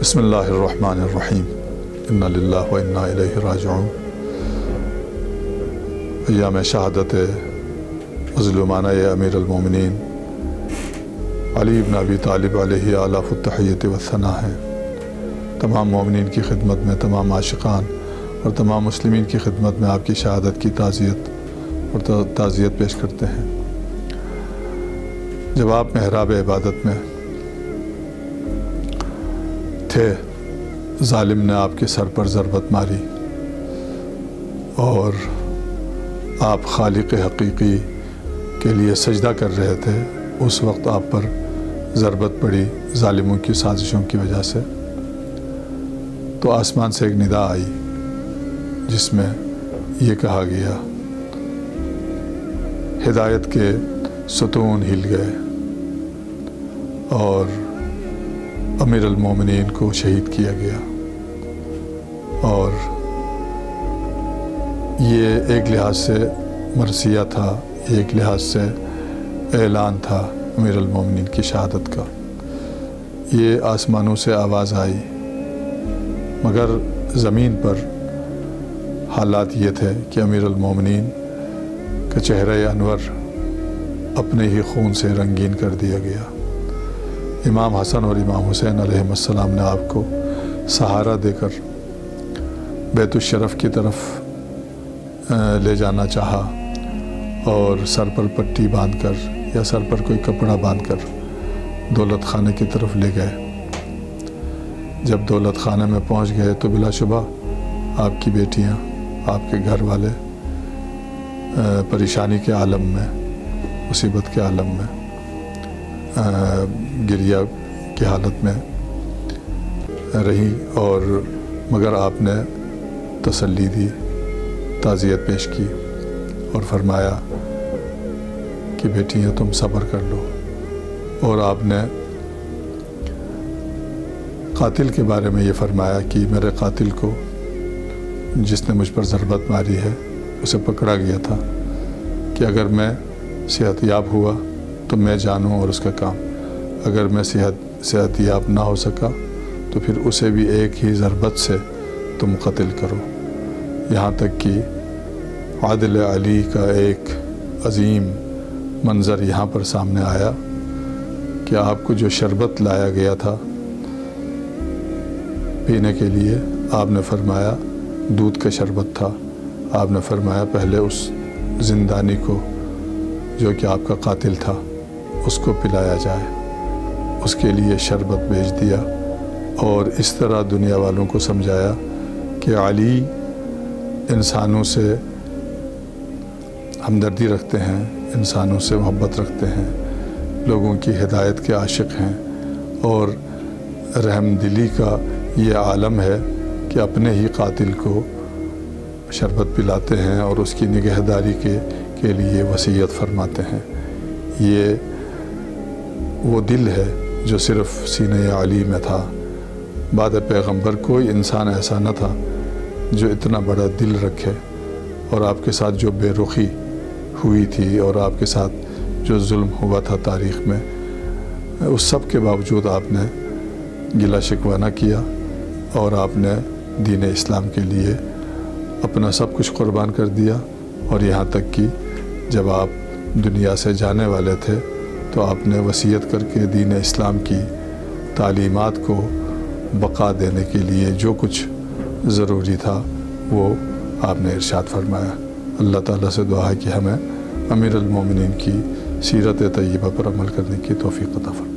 بسم اللہ الرحمن الرحیم انا للہ و انا الیہ راجعون۔ ایام شہادت مظلومانہ امیر المومنین علی بن ابی طالب علیہ آلاف التحیۃ والثناء ہے۔ تمام مومنین کی خدمت میں، تمام عاشقان اور تمام مسلمین کی خدمت میں آپ کی شہادت کی تعزیت اور تعزیت پیش کرتے ہیں۔ جب آپ محراب عبادت میں تھے، ظالم نے آپ کے سر پر ضربت ماری اور آپ خالق حقیقی کے لیے سجدہ کر رہے تھے۔ اس وقت آپ پر ضربت پڑی ظالموں کی سازشوں کی وجہ سے، تو آسمان سے ایک ندا آئی جس میں یہ کہا گیا، ہدایت کے ستون ہل گئے اور امیر المومنین کو شہید کیا گیا۔ اور یہ ایک لحاظ سے مرثیہ تھا، ایک لحاظ سے اعلان تھا امیر المومنین کی شہادت کا۔ یہ آسمانوں سے آواز آئی، مگر زمین پر حالات یہ تھے کہ امیر المومنین کا چہرہ انور اپنے ہی خون سے رنگین کر دیا گیا۔ امام حسن اور امام حسین علیہ السلام نے آپ کو سہارا دے کر بیت الشرف کی طرف لے جانا چاہا اور سر پر پٹی باندھ کر یا سر پر کوئی کپڑا باندھ کر دولت خانے کی طرف لے گئے۔ جب دولت خانے میں پہنچ گئے تو بلا شبہ آپ کی بیٹیاں، آپ کے گھر والے پریشانی کے عالم میں، مصیبت کے عالم میں، گریہ کی حالت میں رہی، اور مگر آپ نے تسلی دی، تعزیت پیش کی اور فرمایا کہ بیٹیاں تم صبر کر لو۔ اور آپ نے قاتل کے بارے میں یہ فرمایا کہ میرے قاتل کو، جس نے مجھ پر ضربت ماری ہے، اسے پکڑا گیا تھا کہ اگر میں صحت یاب ہوا تو میں جانوں اور اس کا کام، اگر میں صحت یاب نہ ہو سکا تو پھر اسے بھی ایک ہی ضربت سے تم قتل کرو۔ یہاں تک کہ عادل علی کا ایک عظیم منظر یہاں پر سامنے آیا کہ آپ کو جو شربت لایا گیا تھا پینے کے لیے، آپ نے فرمایا دودھ کا شربت تھا۔ آپ نے فرمایا پہلے اس زندانی کو جو کہ آپ کا قاتل تھا اس کو پلایا جائے، اس کے لیے شربت بھیج دیا، اور اس طرح دنیا والوں کو سمجھایا کہ علی انسانوں سے ہمدردی رکھتے ہیں، انسانوں سے محبت رکھتے ہیں، لوگوں کی ہدایت کے عاشق ہیں، اور رحم دلی کا یہ عالم ہے کہ اپنے ہی قاتل کو شربت پلاتے ہیں اور اس کی نگہداری کے لیے وصیت فرماتے ہیں۔ یہ وہ دل ہے جو صرف سینہ علی میں تھا۔ بعد پیغمبر کوئی انسان ایسا نہ تھا جو اتنا بڑا دل رکھے، اور آپ کے ساتھ جو بے رخی ہوئی تھی اور آپ کے ساتھ جو ظلم ہوا تھا تاریخ میں، اس سب کے باوجود آپ نے گلہ شکوہ نہ کیا، اور آپ نے دین اسلام کے لیے اپنا سب کچھ قربان کر دیا۔ اور یہاں تک کہ جب آپ دنیا سے جانے والے تھے تو آپ نے وصیت کر کے دین اسلام کی تعلیمات کو بقا دینے کے لیے جو کچھ ضروری تھا وہ آپ نے ارشاد فرمایا۔ اللہ تعالیٰ سے دعا ہے کہ ہمیں امیر المومنین کی سیرت طیبہ پر عمل کرنے کی توفیق عطا فرمائے۔